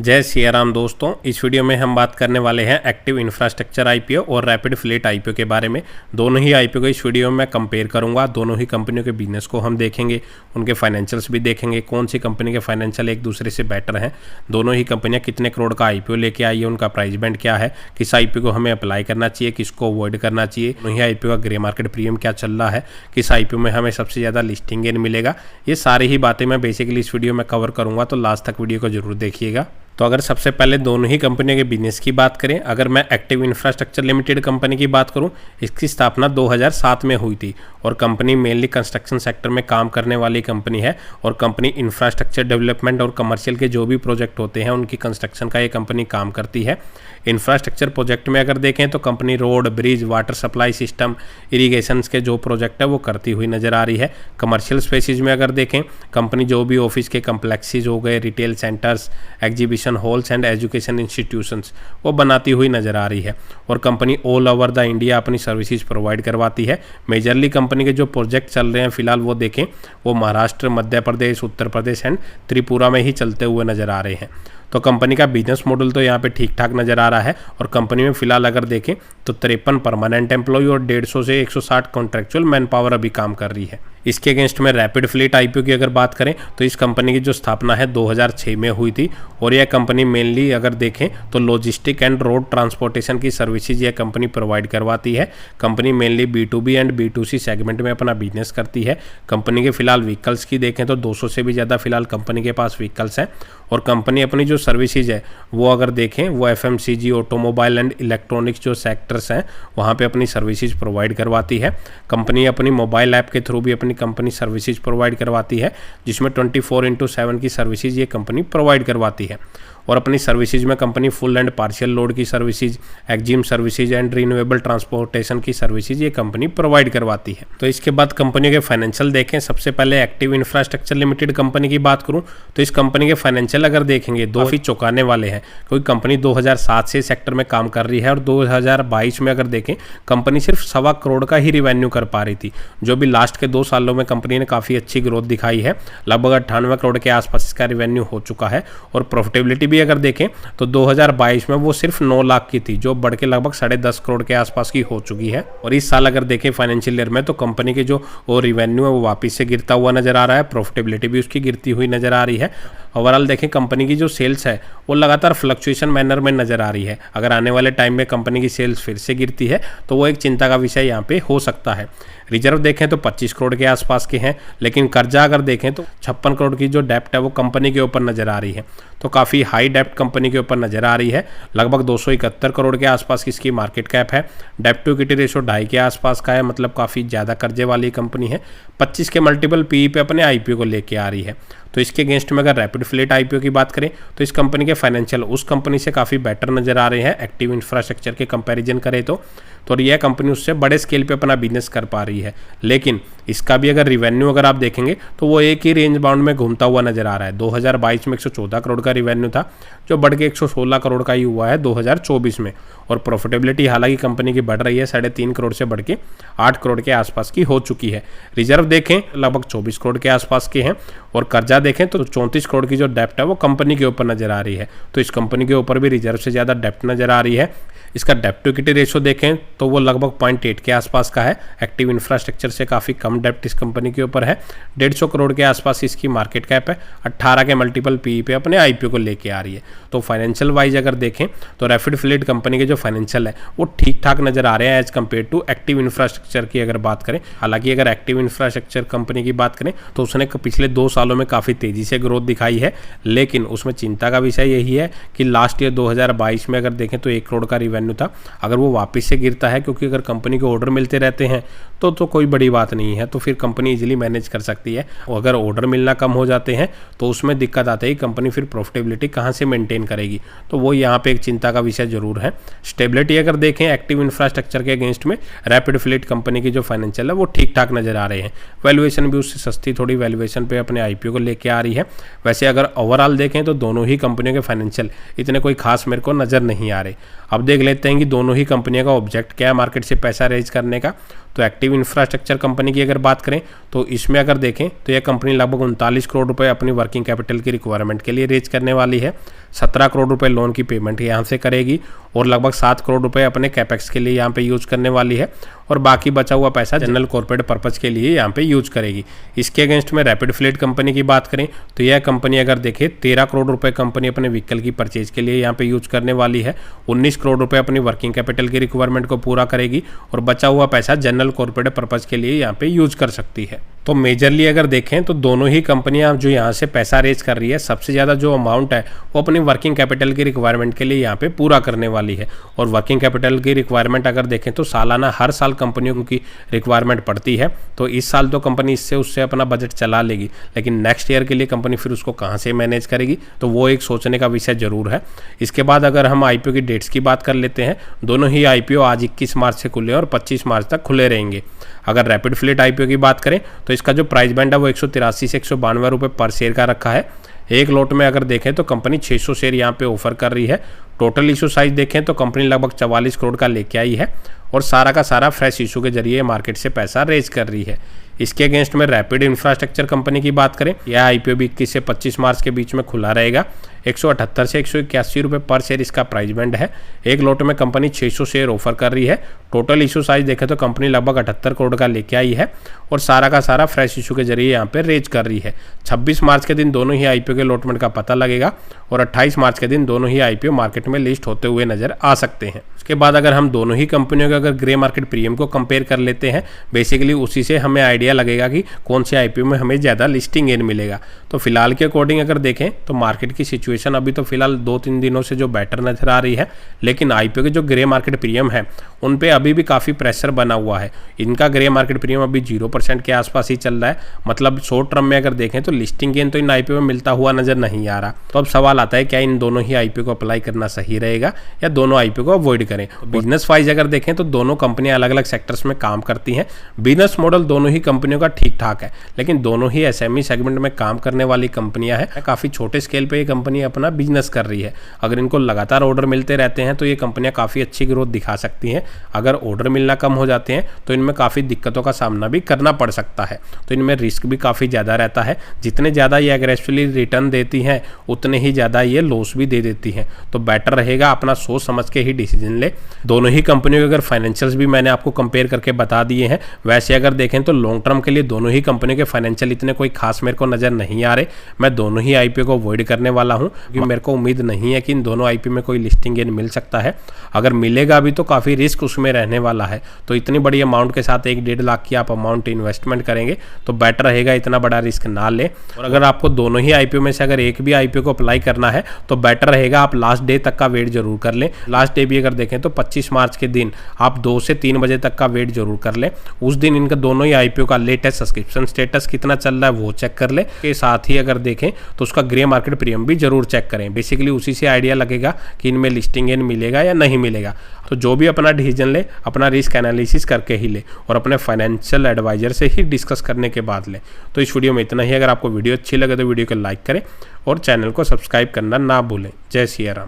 जय सिया राम दोस्तों, इस वीडियो में हम बात करने वाले हैं एक्टिव इंफ्रास्ट्रक्चर आईपीओ और रैपिड फ्लीट आईपीओ के बारे में। दोनों ही आईपीओ को इस वीडियो में मैं कंपेयर करूंगा। दोनों ही कंपनियों के बिजनेस को हम देखेंगे, उनके फाइनेंशियल्स भी देखेंगे, कौन सी कंपनी के फाइनेंशियल एक दूसरे से बेटर हैं, दोनों ही कंपनियां कितने करोड़ का आईपीओ लेके आई है, उनका प्राइस बैंड क्या है, किस आईपीओ को हमें अप्लाई करना चाहिए, किसको अवॉइड करना चाहिए, दोनों ही आईपीओ का ग्रे मार्केट प्रीमियम क्या चल रहा है, किस आईपीओ में हमें सबसे ज़्यादा लिस्टिंग गेन मिलेगा। ये सारी ही बातें मैं बेसिकली इस वीडियो में कवर करूँगा, तो लास्ट तक वीडियो को जरूर देखिएगा। तो अगर सबसे पहले दोनों ही कंपनियों के बिजनेस की बात करें, अगर मैं एक्टिव इंफ्रास्ट्रक्चर लिमिटेड कंपनी की बात करूं, इसकी स्थापना 2007 में हुई थी और कंपनी मेनली कंस्ट्रक्शन सेक्टर में काम करने वाली कंपनी है और कंपनी इंफ्रास्ट्रक्चर डेवलपमेंट और कमर्शियल के जो भी प्रोजेक्ट होते हैं उनकी कंस्ट्रक्शन का ये कंपनी काम करती है। इंफ्रास्ट्रक्चर प्रोजेक्ट में अगर देखें तो company road, bridge, water supply system, irrigation के जो प्रोजेक्ट है वो करती हुई नजर आ रही है। कमर्शियल स्पेसिस में अगर देखें, कंपनी जो भी ऑफिस के कम्प्लेक्सेस हो गए, retail centres, exhibition halls and education institutions वो बनाती हुई नजर आ रही है और company all over the India अपनी सर्विसेज प्रोवाइड करवाती है। मेजरली कंपनी के जो प्रोजेक्ट चल रहे हैं फिलहाल वो देखें, वो महाराष्ट्र, मध्य प्रदेश, उत्तर प्रदेश एंड त्रिपुरा में ही चलते हुए नजर आ रहे हैं। तो कंपनी का बिजनेस मॉडल तो यहाँ पे ठीक ठाक नज़र आ रहा है और कंपनी में फिलहाल अगर देखें तो 53 परमानेंट एम्प्लॉय और 150 से 160 कॉन्ट्रेक्चुअल मैन पावर अभी काम कर रही है। इसके अगेंस्ट में रैपिड फ्लीट आईपीओ की अगर बात करें तो इस कंपनी की जो स्थापना है 2006 में हुई थी और यह कंपनी मेनली अगर देखें तो लॉजिस्टिक एंड रोड ट्रांसपोर्टेशन की सर्विसेज यह कंपनी प्रोवाइड करवाती है। Company mainly B2B and B2C segment में अपना बिजनेस करती है। कंपनी के फिलहाल व्हीकल्स की देखें तो 200 से भी ज़्यादा फिलहाल कंपनी के पास व्हीकल्स हैं और कंपनी अपनी जो सर्विसेज है वो अगर देखें वो FMCG, ऑटोमोबाइल एंड इलेक्ट्रॉनिक्स जो सेक्टर्स हैं वहाँ पे अपनी सर्विसेज प्रोवाइड करवाती है। कंपनी अपनी मोबाइल ऐप के थ्रू भी अपनी कंपनी सर्विसेज प्रोवाइड करवाती है, जिसमें 24/7 की सर्विसेज ये कंपनी प्रोवाइड करवाती है और अपनी सर्विसेज में company full and partial load की services, EXIM services and renewable transportation की सर्विसेज ये कंपनी प्रोवाइड करवाती है। तो इसके बाद कंपनी के फाइनेंशियल देखें, सबसे पहले एक्टिव इंफ्रास्ट्रक्चर लिमिटेड कंपनी की बात करूं तो इस कंपनी के फाइनेंशियल अगर देखेंगे काफी चौंकाने वाले हैं, क्योंकि कंपनी 2007 से सेक्टर में काम कर रही है और 2022 में अगर देखें कंपनी सिर्फ 1.25 करोड़ का ही रिवेन्यू कर पा रही थी, जो भी लास्ट के 2 सालों में कंपनी ने काफी अच्छी ग्रोथ दिखाई है। लगभग 98 करोड़ के आसपास इसका रिवेन्यू हो चुका है और प्रॉफिटेबिलिटी भी अगर देखें तो 2022 में वो सिर्फ 9 लाख की थी, जो बढ़ के लगभग 10.5 करोड़ के आसपास की हो चुकी है। और इस साल अगर देखें फाइनेंशियल ईयर में तो कंपनी के जो वो रिवेन्यू है वो वापस से गिरता हुआ नजर आ रहा है, प्रॉफिटेबिलिटी भी उसकी गिरती हुई नजर आ रही है। ओवरऑल देखें कंपनी की जो सेल्स है वो लगातार फ्लक्चुएशन मैनर में नजर आ रही है। अगर आने वाले टाइम में कंपनी की सेल्स फिर से गिरती है तो वो एक चिंता का विषय यहाँ पे हो सकता है। रिजर्व देखें तो 25 करोड़ के आसपास के हैं, लेकिन कर्जा अगर देखें तो 56 करोड़ की जो डेप्ट है वो कंपनी के ऊपर नजर आ रही है, तो काफ़ी हाई डेप्ट कंपनी के ऊपर नजर आ रही है। लगभग 271 करोड़ के आसपास की इसकी मार्केट कैप है। डेप्ट टू इक्विटी रेशो 2.5 के आसपास का है, मतलब काफ़ी ज़्यादा कर्जे वाली कंपनी है। 25 के मल्टीपल PE पे अपने आईपीओ को लेके आ रही है। तो इसके अगेंस्ट में अगर रैपिड फ्लीट आईपीओ की बात करें तो इस कंपनी के फाइनेंशियल उस कंपनी से काफ़ी बेटर नजर आ रहे हैं एक्टिव इंफ्रास्ट्रक्चर के कंपैरिजन करें तो यह कंपनी उससे बड़े स्केल पे अपना बिजनेस कर पा रही है। लेकिन इसका भी अगर रिवेन्यू अगर आप देखेंगे तो वो एक ही रेंज बाउंड में घूमता हुआ नजर आ रहा है। 2022 में 114 करोड़ का रिवेन्यू था, जो बढ़ के 116 करोड़ का ही हुआ है 2024 में और प्रॉफिटेबिलिटी हालांकि कंपनी की बढ़ रही है, 3.5 करोड़ से बढ़ के 8 करोड़ के आसपास की हो चुकी है। रिजर्व देखें लगभग 24 करोड़ के आसपास के हैं और कर्जा देखें तो 34 करोड़ की जो डेप्ट है वो कंपनी के ऊपर नजर आ रही है। तो इस कंपनी के ऊपर भी रिजर्व से ज़्यादा डेप्ट नजर आ रही है। इसका डेप्ट टू इक्विटी रेशो देखें तो वो लगभग 0.8 के आसपास का है। एक्टिव इंफ्रास्ट्रक्चर से काफ़ी कम डेप्ट इस कंपनी के ऊपर है। 150 करोड़ के आसपास इसकी मार्केट कैप है। 18 के मल्टीपल PE पे अपने आईपीओ को लेके आ रही है। तो फाइनेंशियल वाइज अगर देखें तो रैपिड फ्लीट कंपनी के जो फाइनेंशियल है वो ठीक ठाक नजर आ रहे हैं as compare to active infrastructure की अगर बात करें। हालांकि अगर एक्टिव इंफ्रास्ट्रक्चर कंपनी की बात करें तो उसने पिछले 2 सालों में काफ़ी तेज़ी से ग्रोथ दिखाई है, लेकिन उसमें चिंता का विषय यही है कि लास्ट ईयर 2022 में अगर देखें तो 1 करोड़ का रिवेन्यू था। अगर वो वापस से गिरता है, क्योंकि अगर कंपनी को ऑर्डर मिलते रहते हैं तो कोई बड़ी बात नहीं है, तो फिर कंपनी इजीली मैनेज कर सकती है। और अगर ऑर्डर मिलना कम हो जाते हैं तो उसमें दिक्कत आती है, कंपनी फिर प्रॉफिटेबिलिटी कहाँ से मेंटेन करेगी, तो वो यहाँ पे एक चिंता का विषय जरूर है। स्टेबिलिटी अगर देखें एक्टिव इंफ्रास्ट्रक्चर के अगेंस्ट में रैपिड फ्लीट कंपनी की जो फाइनेंशियल है वो ठीक ठाक नजर आ रहे हैं। वैल्यूएशन भी उससे सस्ती थोड़ी वैल्यूएशन पे अपने आईपीओ को लेके आ रही है। वैसे अगर ओवरऑल देखें तो दोनों ही कंपनियों के फाइनेंशियल इतने कोई खास मेरे को नजर नहीं आ रहे। अब देख लेते हैं कि दोनों ही कंपनियों का ऑब्जेक्ट क्या है मार्केट से पैसा रेज करने का। तो एक्टिव इंफ्रास्ट्रक्चर कंपनी की अगर बात करें तो इसमें अगर देखें तो यह कंपनी लगभग 39 करोड़ रुपए अपनी वर्किंग कैपिटल की रिक्वायरमेंट के लिए रेज करने वाली है। 17 करोड़ रुपए लोन की पेमेंट यहाँ से करेगी और लगभग 7 करोड़ रुपए अपने कैपेक्स के लिए यहाँ पे यूज करने वाली है और बाकी बचा हुआ पैसा जनरल कॉर्पोरेट पर्पज के लिए यहाँ पे यूज करेगी। इसके अगेंस्ट में रैपिड फ्लीट कंपनी की बात करें तो यह कंपनी अगर देखें 13 करोड़ रुपए कंपनी अपने व्हीकल की परचेज के लिए यहाँ पे यूज करने वाली है। 19 करोड़ रुपए अपनी वर्किंग कैपिटल की रिक्वायरमेंट को पूरा करेगी और बचा हुआ पैसा जनरल कॉर्पोरेट पर्पज के लिए यहाँ पे यूज कर सकती है। तो मेजरली अगर देखें तो दोनों ही कंपनियां जो यहाँ से पैसा रेज कर रही है, सबसे ज़्यादा जो अमाउंट है वो अपनी वर्किंग कैपिटल की रिक्वायरमेंट के लिए यहाँ पे पूरा करने वाली है। और वर्किंग कैपिटल की रिक्वायरमेंट अगर देखें तो सालाना हर साल कंपनियों की रिक्वायरमेंट पड़ती है। तो इस साल तो कंपनी इससे उससे अपना बजट चला लेगी, लेकिन नेक्स्ट ईयर के लिए कंपनी फिर उसको कहाँ से मैनेज करेगी, तो वो एक सोचने का विषय जरूर है। इसके बाद अगर हम आईपीओ की डेट्स की बात कर लेते हैं, दोनों ही आईपीओ आज 21 मार्च से खुले और 25 मार्च तक खुले रहेंगे। अगर रैपिड फ्लीट आईपीओ की बात करें तो इसका जो प्राइस बैंड है वो 183 से 192 रुपये पर शेयर का रखा है। एक लॉट में अगर देखें तो कंपनी 600 शेयर यहाँ पे ऑफर कर रही है। टोटल इशू साइज देखें तो कंपनी लगभग 44 करोड़ का लेके आई है और सारा का सारा फ्रेश इशू के जरिए मार्केट से पैसा रेज कर रही है। इसके अगेंस्ट में रैपिड इंफ्रास्ट्रक्चर कंपनी की बात करें, यह आईपीओ भी 21 से 25 मार्च के बीच में खुला रहेगा। 178 से 181 रुपये पर शेयर इसका प्राइस बैंड है। एक लॉट में कंपनी 600 शेयर ऑफर कर रही है। टोटल इशू साइज देखें तो कंपनी लगभग 78 करोड़ का लेके आई है और सारा का सारा फ्रेश इशू के जरिए यहाँ पे रेज कर रही है। 26 मार्च के दिन दोनों ही आईपीओ के अलॉटमेंट का पता लगेगा और 28 मार्च के दिन दोनों ही आईपीओ मार्केट में लिस्ट होते हुए नजर आ सकते हैं। उसके बाद अगर हम दोनों ही कंपनियों के अगर ग्रे मार्केट प्रीमियम को कंपेयर कर लेते हैं, बेसिकली उसी से हमें आइडिया लगेगा कि कौन से आईपीओ में हमें ज़्यादा लिस्टिंग गेन मिलेगा। तो फिलहाल के अकॉर्डिंग अगर देखें तो मार्केट की सिचुएशन अभी तो फिलहाल 2-3 दिनों से जो बेटर नजर आ रही है, लेकिन आईपीओ के जो ग्रे मार्केट प्रीमियम है उन पे अभी भी काफ़ी प्रेशर बना हुआ है। इनका ग्रे मार्केट प्रीमियम अभी 0% के आसपास ही चल रहा है। मतलब शॉर्ट टर्म में अगर देखें तो लिस्टिंग गेन तो इन आईपीओ में मिलता हुआ नजर नहीं आ रहा। तो अब सवाल आता है क्या इन दोनों ही आईपीओ को अप्लाई करना सही रहेगा या दोनों आईपीओ को अवॉइड करें। बिजनेस वाइज अगर देखें तो दोनों कंपनियां अलग अलग सेक्टर्स में काम करती हैं। बिजनेस मॉडल दोनों ही कंपनियों का ठीक ठाक है, लेकिन दोनों ही एसएमई सेगमेंट में काम करने वाली कंपनियां हैं। काफ़ी छोटे स्केल पे ये कंपनी अपना बिजनेस कर रही है। अगर इनको लगातार ऑर्डर मिलते रहते हैं तो ये कंपनियां काफ़ी अच्छी ग्रोथ दिखा सकती हैं। अगर ऑर्डर मिलना कम हो जाते हैं तो इनमें काफ़ी दिक्कतों का सामना भी करना पड़ सकता है। तो इनमें रिस्क भी काफ़ी ज़्यादा रहता है। जितने ज़्यादा ये एग्रेसिवली रिटर्न देती हैं उतने ही ज़्यादा ये लॉस भी दे देती हैं। तो बेटर रहेगा अपना सोच समझ के ही डिसीजन ले। दोनों ही कंपनियों के अगर फाइनेंशियल्स भी मैंने आपको कंपेयर करके बता दिए हैं। वैसे अगर देखें तो लॉन्ग टर्म के लिए दोनों ही कंपनियों के फाइनेंशियल इतने कोई खास मेरे को नज़र नहीं आ रहे। मैं दोनों ही आईपीओ को अवॉइड करने वाला हूँ क्योंकि मेरे को उम्मीद नहीं है कि इन दोनों आईपीओ में कोई लिस्टिंग गेन मिल सकता है। अगर मिलेगा भी तो काफ़ी रिस्क उसमें रहने वाला है। तो इतनी बड़ी अमाउंट के साथ 1-1.5 लाख की आप अमाउंट इन्वेस्टमेंट करेंगे तो बेटर रहेगा इतना बड़ा रिस्क ना लें। और अगर आपको दोनों ही आईपीओ में से अगर एक भी आईपीओ को अप्लाई करना है तो बेटर रहेगा आप लास्ट डे तक का वेट जरूर कर लें। लास्ट डे भी अगर देखें तो 25 मार्च के दिन आप 2 से 3 बजे तक का वेट जरूर कर लें। उस दिन इनका दोनों ही आईपीओ का लेटेस्ट सब्सक्रिप्शन स्टेटस कितना चल रहा है वो चेक कर लें। के साथ ही अगर देखें तो उसका ग्रे मार्केट प्रीमियम भी जरूर चेक करें। बेसिकली उसी से आइडिया लगेगा कि इनमें लिस्टिंग गेन मिलेगा या नहीं मिलेगा। तो जो भी अपना डिसीजन ले अपना रिस्क एनालिसिस करके ही ले और अपने फाइनेंशियल एडवाइजर से ही डिस्कस करने के बाद ले। तो इस वीडियो में इतना ही। अगर आपको वीडियो अच्छी लगे तो वीडियो को लाइक करें और चैनल को सब्सक्राइब करना ना भूलें। जय सिया राम।